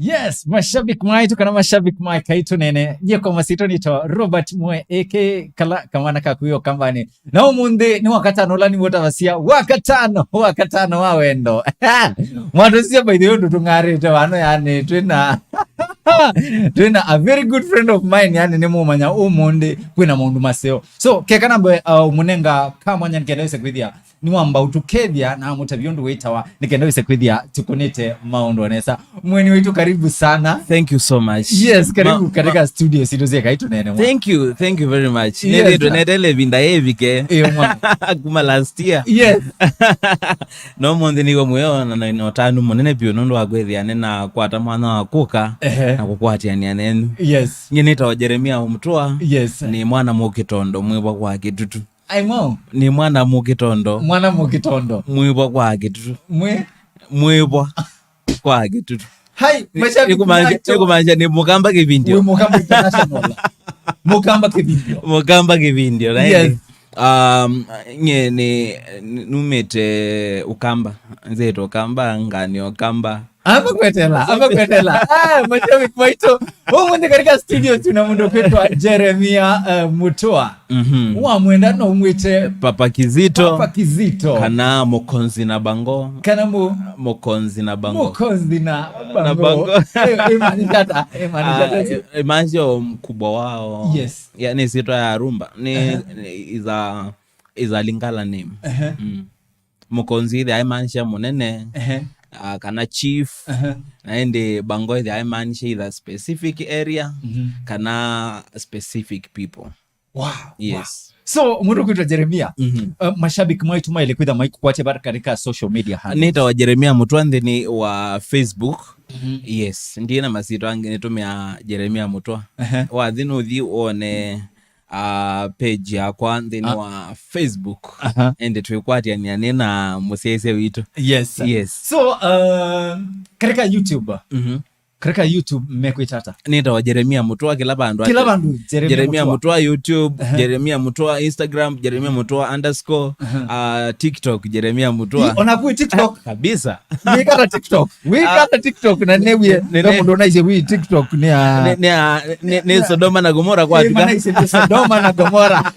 Yes, mashabiki maitu kana mashabiki mai Ekai Tuneene nyeko masito nito Robert Mwe eke kala kamana kakuyo kambani na umunde ni wakatano lani wota vasia wakatano wawendo mwandu siya by the way tutungari tawano yani twina a very good friend of mine yani ni mumanya umunde kwina mundu maseo so kekana mbe umunenga kamanya nkenda kwithia ni wamba utukethia na mutabiondu wetawa nikenda kwithia tukonete maundu anesa mweni wetu karibu sana. Thank you so much. Yes, karibu katika studio sitozi Ekai Tuneene. Thank you very much. Nili donetele vinda evike kuma last year. Yes. No monde nigo muyo na notanu monene pio nondo agwethia nena kwata mwana wakuka na kukwatia ni anenu. Yes. Nyeneta wa Jeremia umtoa. Yes. Ni mwana mukitondo mwibwa kwa kitutu. Aimo. Ni mwana mukitondo. Mwana mukitondo. Mwibwa kwa kitutu. Mwibwa kwa kitutu. Hai, mashabiki kumanja ni mukamba kivindio. Mukamba international. Mukamba kivindio. Yes. Nye ni numete ukamba. Nzeto ukamba ngani ukamba. Ama kwetela. Mashabiki maito. Mwende katika studio tuna mundu kwetwa Jeremia Mutua. Mwenda no mwite Papa Kizito. Kana mokonzi na bango. Mokonzi na bango. Imanjo mkubwa wao. Yes. Yani sito ya rumba. Is a lingala name. Mokonzi the imanisha munene. Kana chief. Naende bango the imanisha is a specific area. Kana specific people. Wow. Yes. Wow. So mundu kuitwa Jeremia. Mashabiki maitu maile kwitha maiku kwate baraka katika social media handles. Nita wa Jeremia Mutwande ni wa Facebook. Yes. Ndiye na masito ange nitumia Jeremia Mutwa. Wa dhinu thi one page ya kwa then wa Facebook. Ende tuwekwati ya nyanena musese wito. Yes. So katika YouTube. Katika YouTube mmekuitata nita wa Jeremia Mutwa kila bandu Jeremia Mutwa YouTube, Jeremia Mutwa Instagram, Jeremia Mutwa _ TikTok, Jeremia Mutwa. Onaku TikTok kabisa. Wikata TikTok na newe mundu naise wi TikTok ni Sodoma na Gomora kwa tika. Naise Sodoma na Gomora.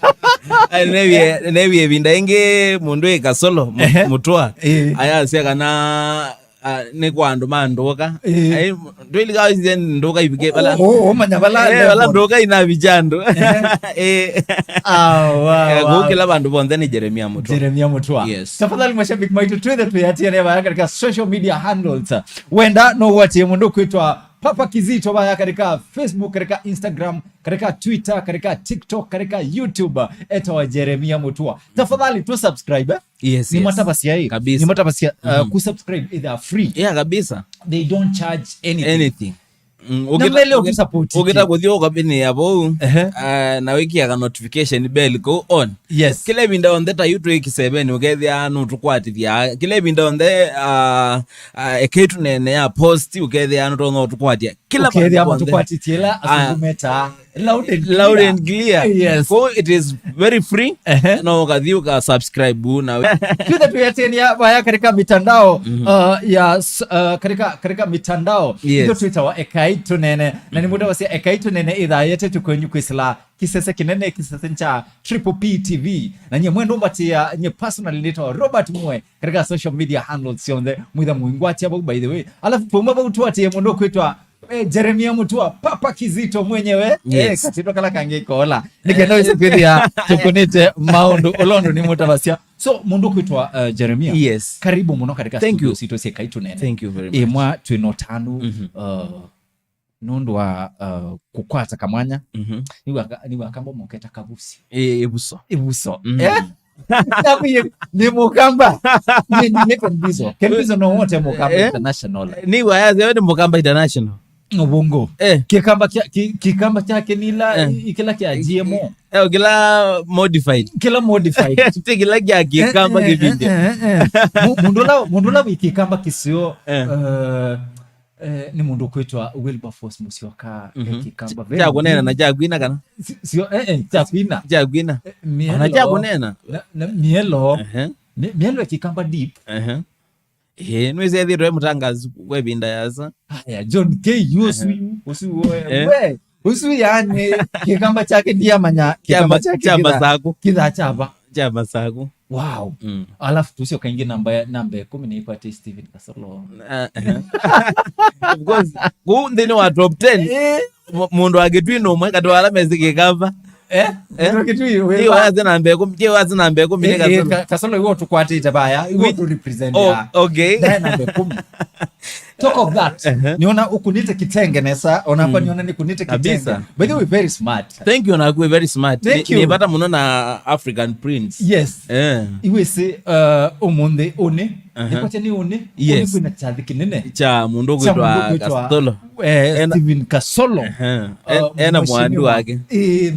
Newe vinda inge mundu ekasolo Mutwa. Aya sia kana ne kwando mandoka ndwili gawo zen ndoka ibike bala manya bala ndoka ina bijando wow kila bandu bonze ni Jeremia Mutwa. Yes. Tafadhali mashabiki maitu twende tuyatie neba katika social media handles wenda no watie mundu kwitwa Papa Kizito baya katika Facebook, katika Instagram, katika Twitter, katika TikTok, katika YouTube wa Jeremia Mutwa. Tafadhali tu subscribe. Yes. Ni matabasia hii. Ni matabasia kusubscribe either free. Yeah, kabisa. They don't charge anything. Ukita kuthio kabini hapo na wiki ya notification bell go on. Yes. Kile binda on that YouTube ikisebeni ukethia no tukwatia kile binda on the Ekai Tuneene ya post ukethia no tukwatia kila ukethia tukwatia asumeta loud and clear. Yes. So it is very free. Na ukathio ka subscribe na kile tuyatenia baya katika mitandao ya katika mitandao ndio Twitter wa Ekai Tuneene na ni muda wasi Ekai Tuneene idhaa yetu tukwenyu kwisla kisese kinene kisese cha Triple P TV na nye mwendo mbatia nye personal nito Robert Mwe katika social media handles yonde mwitha mwingwati hapo by the way alafu pomba utuatie mwendo kwitwa Jeremia Mutwa Papa Kizito mwenyewe katito kala kangikola nikenda kwithia tukonete maundu olondo ni mutabasia so mundu kwitwa Jeremia. Yes. Karibu muno katika studio sito Ekai Tuneene. Thank you very much. Mwa twinotanu nundu wa kukwata kamwanya niwa kambo moketa kabusi ibuso ni mukamba ni kembizo no wote mukamba international ni wayaze ni mukamba international ngobongo kikamba chake nila ikila kia GMO kila modified kila kia kikamba kivindi mundula wikikamba kisio ni mundu kwitwa Wilberforce Musyoka kikamba cha kunena na cha kwina kana sio cha kwina na cha kunena na mielo kikamba deep Nwezi yathirwe mutangazi kwebinda yasa. Haya, John K. Usu yani kigamba chake ndiye amanya kigamba chake masako. Kitha chapa. Cha masako. Wow. Alafu tusio kaingi namba 10 niipate Steven Kasolo. Of course, go ndini wa top 10. Mundu agetwino mwe katwala mezike kava. Wazi nambe 10 Kasolo iwo tukwatite baya iwo tu represent ya. Okay. Nambe 10. Talk of that. Niona ukunite kitengeneza, onapa niona ni kunite kitengeneza. By the way, very smart. Thank you, Naku, very smart. Ni bata muno na African Prince. Yes. Iwe se omonde one. Nikwacha ni one. Yes. Kuna chadhi kinene. Cha mundu kwitwa Kasolo. Steven Kasolo. Ena mwandu wake.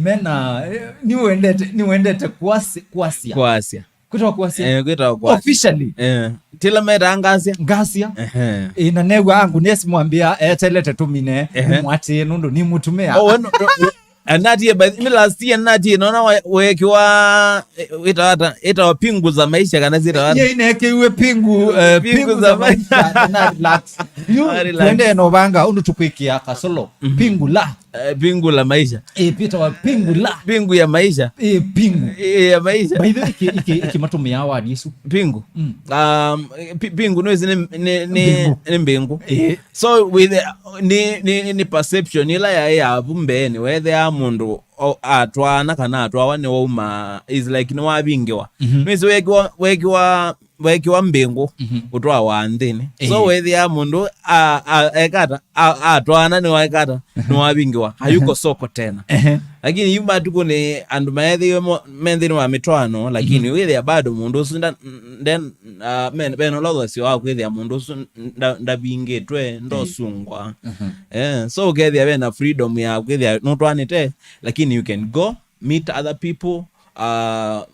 Mena niwendete kuasia. Kutoka kuasia. Officially. Tila mera ngasia. Ina newa angu nesi mwambia telete tumine mwati nundu ni mutumea. Anatie by last year natie naona wekiwa ita pingu za maisha kana zira watu. Yeye ineke iwe pingu za maisha na relax. Twende no banga undu tukwikia Kasolo. Pingu la maisha. Pita wa pingu ya maisha. Pingu ya maisha. By the way iki matumia award Yesu. Pingu. Pingu nwezi ni mbingu. So with ni perception ila ya bumbeni whether mundu atwana kana atwawane wauma is like no wabingewa. Nwezi wekiwa mbingu utwa wandini. So whether mundu ekata atwana ni waekata no wabingewa hayuko soko tena. Lakini yuma tuko ni andu maedhi mendhini wa mitwano lakini whether bado mundu sunda then beno lodo si wa whether mundu ndabingetwe ndo sungwa. So whether bena freedom ya whether no twanite lakini you can go meet other people.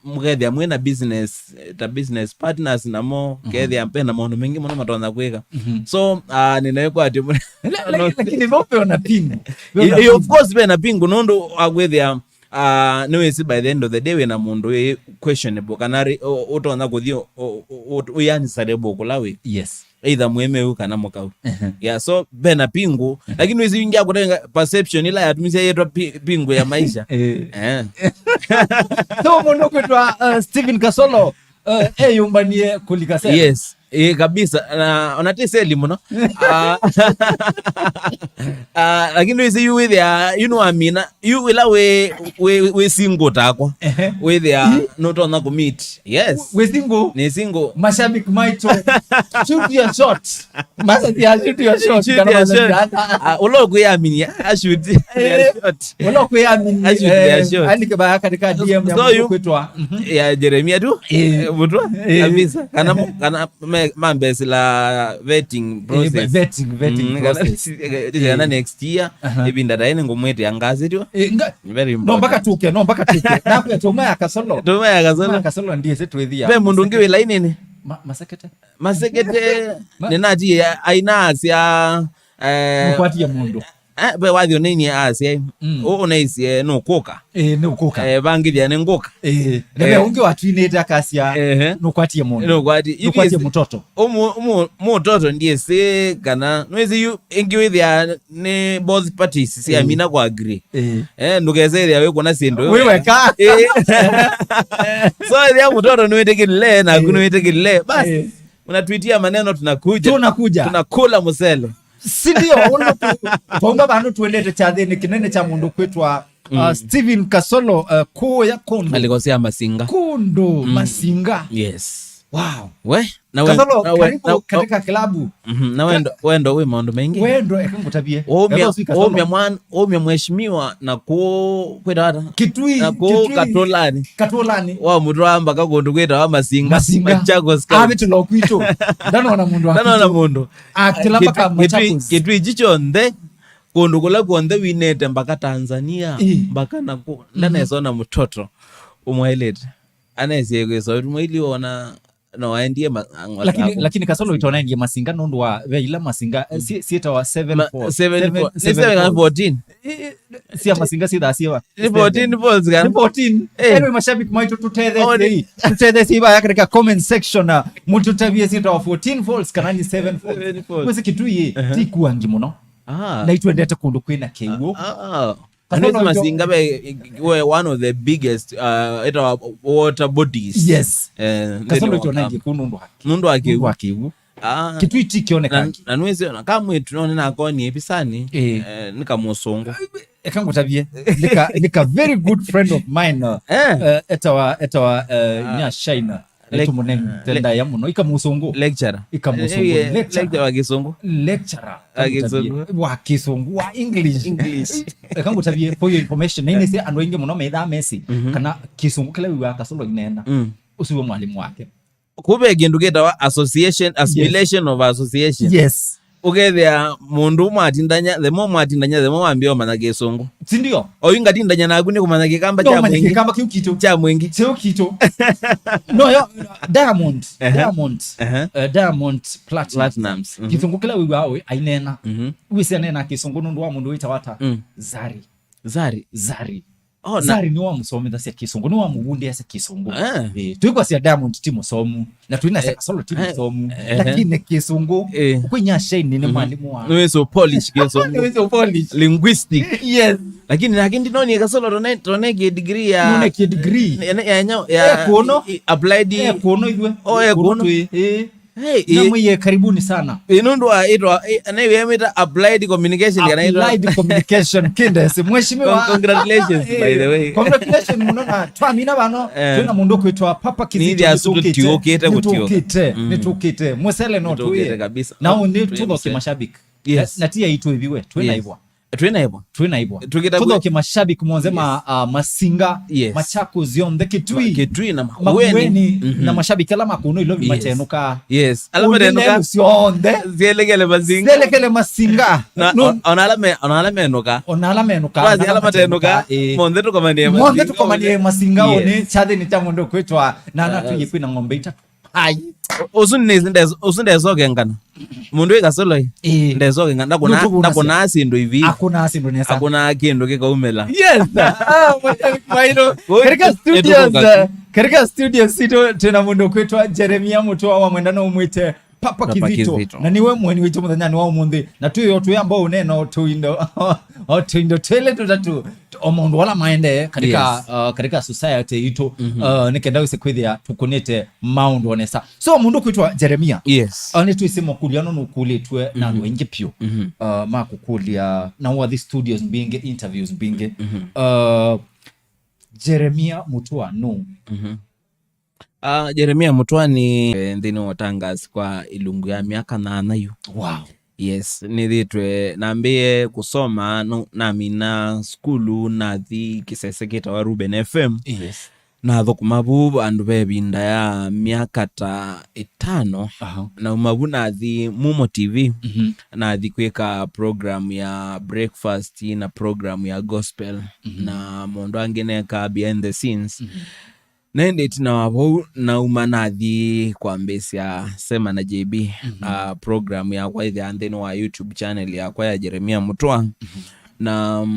Mugedhi amwena business partners na mo gedhi ampenda maono mengi mwana matonza kweka. So ninawekwa ati lakini vope ona pingu. Of course bena pingu nondo agwedhi nwesi by the end of the day wena mundu questionable kanari utonza kuthio uyani sarebo kulawe. Yes. Either mweme kana mokau. Yeah, so bena pingu lakini wezi ingia kutenga perception ila yatumisia yetu pingu ya maisha. So mundu kwitwa Steven Kasolo yumbanie kulikase. Yes. Kabisa na onatise elimu no. Lakini wezi you with you know amina you will we single takwa with not on ku meet. Yes. We single. Ni single. Mashabiki maito shoot your shot. Shoot your shot. Uloku ya amini shoot your shot. Uloku ya amini andike baya katika DM ya kwitwa ya Jeremia tu. Butwa kabisa kana mambesi la vetting process. Vetting process. Yana next year ibinda daine ngomwete angazi tu. Very important. No mpaka tuke. Napo tumaya Kasolo ndiye setu withia. Be mundu ngiwe line ni masekete nenaji aina asya mkwati mundu. Be wathio nini asya unaisi no koka. No koka. Bangi bya nengoka. Nebe unge watwinete akasia no kwati mundu. No kwati mtoto. Mtoto ndiye se kana nwezi you ingiwe thia ne both parties si amina kwa agree. Ndugeze thia we kuna sindo. Wewe ka. So thia mtoto niwetekile na kunewetekile basi. Unatwitia maneno tunakuja. Tunakula musele. Sindio tuomba bantu tuendete chathini kinene cha mundu kwitwa Steven Kasolo kuya kundu. Alikosea Masinga. Kundu Masinga. Yes. Wow. We na Kasolo karibu katika klabu. Na wendo we maondo mengi. Wendo ekangutabie. Omya mheshimiwa na kwenda Kitui na Katolani. Wa mutu amba kagondu kwenda wa Masinga. Machakos ka. Abitu lokwito. Dano na mundu. Akilamba ka Machakos. Kitui jicho nde kundu kula kuonde winete mpaka Tanzania mpaka nako ndana esona mtoto umwailete aneze kweso umwaili ona no endie lakini kasolo itona endie masinga nundu wa veila masinga sieta wa 714 sia masinga si da sia 14 balls gan 14 eno mashabiki maitu tutede siba katika comment section mtu tabia sieta wa 14 volts kana ni 7 volts kwese kitu ye tikuangi muno na itwendete kundu kwina kewo Kanisa masinga were one of the biggest water bodies. Yes. Kasolo itona ngi kunundu akiwu. Kitu itikioneka. Na nwezi kama tunaona na koni episani nikamusongo. Ekangutabie nika very good friend of mine etawa nya Shaina. Letumuneng tenda ya muno ikamusungu lecturer wa Kisungu wa Kisungu wa English kangutabie for your information nene se andoinge muno metha Messi kana Kisungu kile wa kasolo inenda usiwe mwalimu wake kube gindu geta association assimilation of association. Yes. Ukethia mundu mwatindanya the more ambio mana Kisungu sindio oyinga tindanya na agune kumana kikamba cha mwingi sio kito no yo Diamond Platinum Kisungu kila wiwa awe ainena wisi anena Kisungu nundu wa mundu wita wata Zari Zari ni wa musomi sia Kisungu ni wa muwundi ya Kisungu tuikwa sia Diamond timu somu na tuina sia kasolo timu somu lakini Kisungu kwenye Shane ni mwalimu wa no so polish Kisungu linguistic. Yes. Lakini noni kasolo toneke degree ya kuono applied kuono idwe kuono namuye karibuni sana inundu aitwa anayemeta applied communication kindese mheshimiwa congratulations by the way congratulations munona twamina bano tuna mundu kwitwa Papa Kizito nitukite mwesele no tuye kabisa na undi tuko kimashabiki na tia itu hiviwe twina hivyo tuko kimashabiki mwanzema masinga Machako zionde kitui na makueni na mashabiki ala makuno ilo vimatenuka alama tenuka zionde zelekele masinga onala menuka wazi alama tenuka monde tukomanie masinga one chade ni tamundo kwetwa na tuye kwina ngombe ita usundezoke ngana mundu ikasolo ndezoke ngana nakuna asindo hivi hakuna kindu kikaumela. Yes. Katika studios sito tena mundu kwetwa Jeremia Mutua wa mwendano umwite Papa Kizito na niwe mweni wicho muthanyani wa umundi na tuyo tuya ambao uneno tuindo tele tutatu omundu wala maende katika society ito nikenda wise kwithia tukunite maundu onesa so mundu kwitwa Jeremia ni tuisemo kuliano nukulitwe na wengi pio makukulia na wa the studios binge interviews binge Jeremia Mutua no Jeremia Mutua ni ndini watangazi kwa ilungu ya miaka 8 yu. Wow. Yes, nithitwe nambie kusoma nami na skulu na thi kiseseketa wa Ruben FM. Yes. Na thukumabu andu bebinda ya miaka ta 5 na umabu na thi Mumo TV na thi kweka program ya breakfast na program ya gospel na mondo angeneka behind the scenes. Nende tina wabu na umanathi kwa mbesi ya Sema na JB program ya kwa hithi andheni wa YouTube channel ya kwa ya Jeremia Mutua na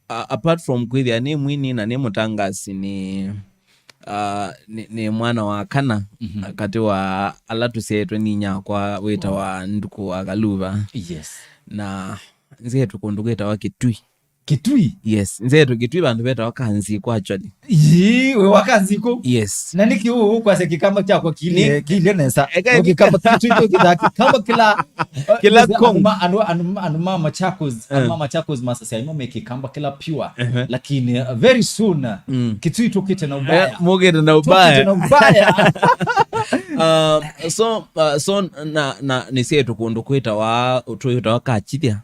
apart from kwa hithi ya ni mwini na ni mutangasi ni mwana wa kana kati wa alatu siyetu ninya kwa weta wa nduku wa Galuva. Yes. Na nzetu kunduku weta wa Kitui? Yes. Nzetu Kitui bandu beta wakanzi kwa actually. We wakanzi ko? Yes. Na niki kwa se kikamba chako kile nesa. Kikamba Kitui to kikamba kila koma anuma Machakos masasa imo kikamba kila pure. Lakini very soon Kitui to kite na ubaya. Mogete na ubaya. So na nisetu kunduku weta wa utoyota wakachithia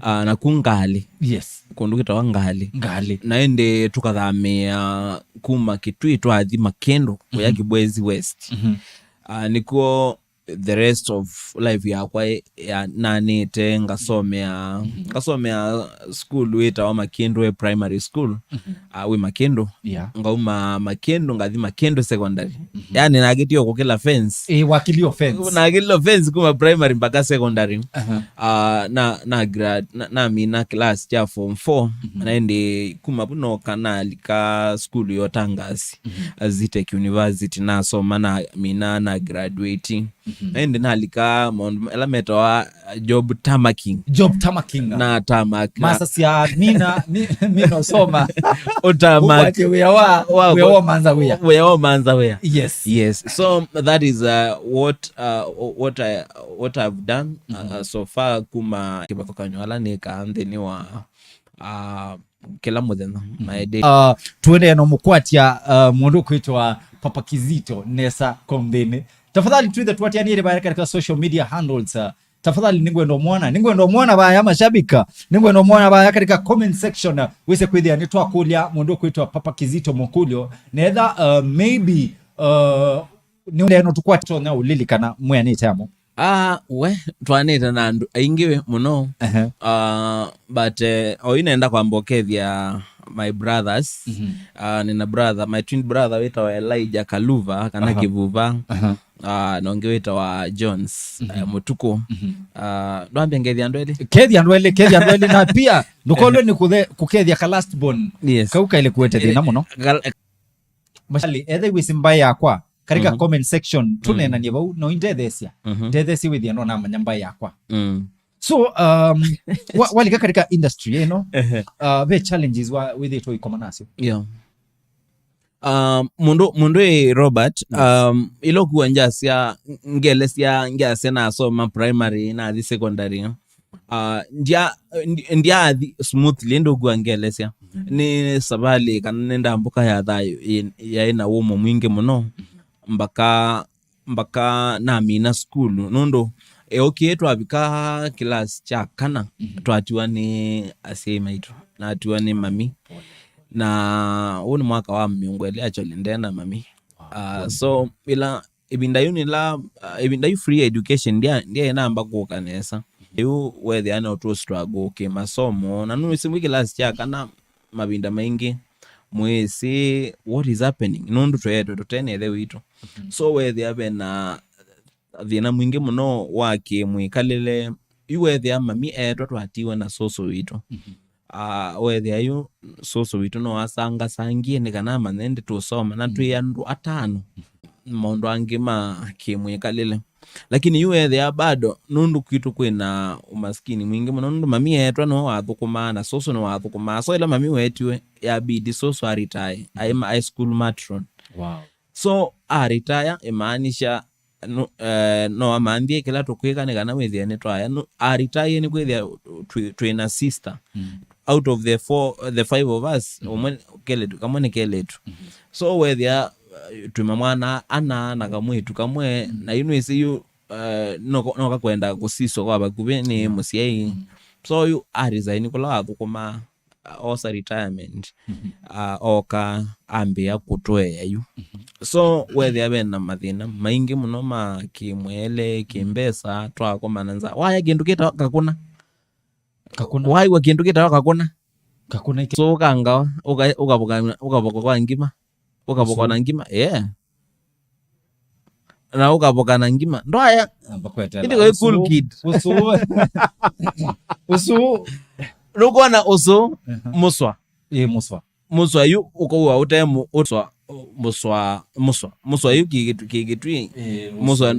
na kungali. Yes. Kundukita wa ngali naende tukathamia kuma Kitui twathi Makendo kwa Kibwezi West nikuo the rest of life yakwa ya nanite ngasomea school wita wa Makendo primary school we Makendo ngauma Makendo ngathi Makendo secondary yani nagitio kukila fence wakilio fence nagilio fence kuma primary mpaka secondary na grad na mina class ya form 4 naende kuma buno kanalika school yotangasi Azitec University na soma na mina na graduating naende nalika elemento wa job tamaking na tamak masa sia mina soma otamak we are manza we yes so that is what I've done so far kuma kibakokanyala nikaantheni wa kila muthenya my day tuende no mukwatia mundu kwitwa Papa Kizito nesa kombene tafadhali tuithe twatianire baya katika social media handles tafadhali ningwendo mwana baya mashabika ningwendo mwana baya katika comment section wise kwithia ni twakulia mundu kwitwa Papa Kizito mukulyo netha maybe ni ndeno tukwatwa na ulilikana mwani tamo we twanita na andu aingiwe muno but oinaenda kwambokethia my brothers nina brother my twin brother wita wa Elijah Kaluva kana Kivuva nonge wita wa Jones Mutuko ndwambia ngethia ndwele na pia ndukolwe ni kukethia ka last born kauka ile kuete thina muno mashali ethe wisimba yakwa karika comment section tunena ni bau no indethesia ndethesia withia no na manyamba yakwa so walika katika industry the challenges with it ikomanasio mundu Robert ilo kuanja sia ngelesia na soma primary na the secondary ndia smoothly ndo kuangelesia ni sabali kanenda mbuka ya thayo ya ina womo mwingi muno mbaka na mina school nondo okay twabika class cha kana twatiwa ni asema ito na atiwa ni mami na uni mwaka wa miongwele actually ndena mami so ila ibinda free education ndia ina ambako kanesa you where they are not to struggle okay masomo na nunu simu class cha kana mabinda maingi mwezi what is happening nondo tweto tutene wito so where they have na thina mwingi muno wake mwikalile iwe thia mami twatiwa na soso wito we thia yu soso wito no asanga sangie ni kana manende tusoma na twi andu atano mondo angima kimwikalile lakini iwe thia bado nundu kitu kwina umaskini mwingi muno nundu mami no wathukuma na soso no wathukuma so ila mami wetwe ya bidi soso aritaya aima high school matron so aritaya imaanisha no amandie kila tukwika ni kana wethia ni twaya no aritaye ni kwethia twina sister out of the 5 of us omwe keletu kamwe keletu so wethia twimamwana ana na kamwetu kamwe na isi yu no kakwenda kusiso kwa bakubi ni musiai so yu resign kula thukuma osa retirement oka ambia kutwe yayu so whether abena mathina maingi muno ma kimwele kimbesa twako mananza waya gendukita kakuna why wagendukita kakuna so kanga ukaboka kwa ngima ukaboka na ngima na ukaboka na ngima ndoya ndiko cool kid usu rugona uso muswa yu uko utemu muswa yu kigitwi muswa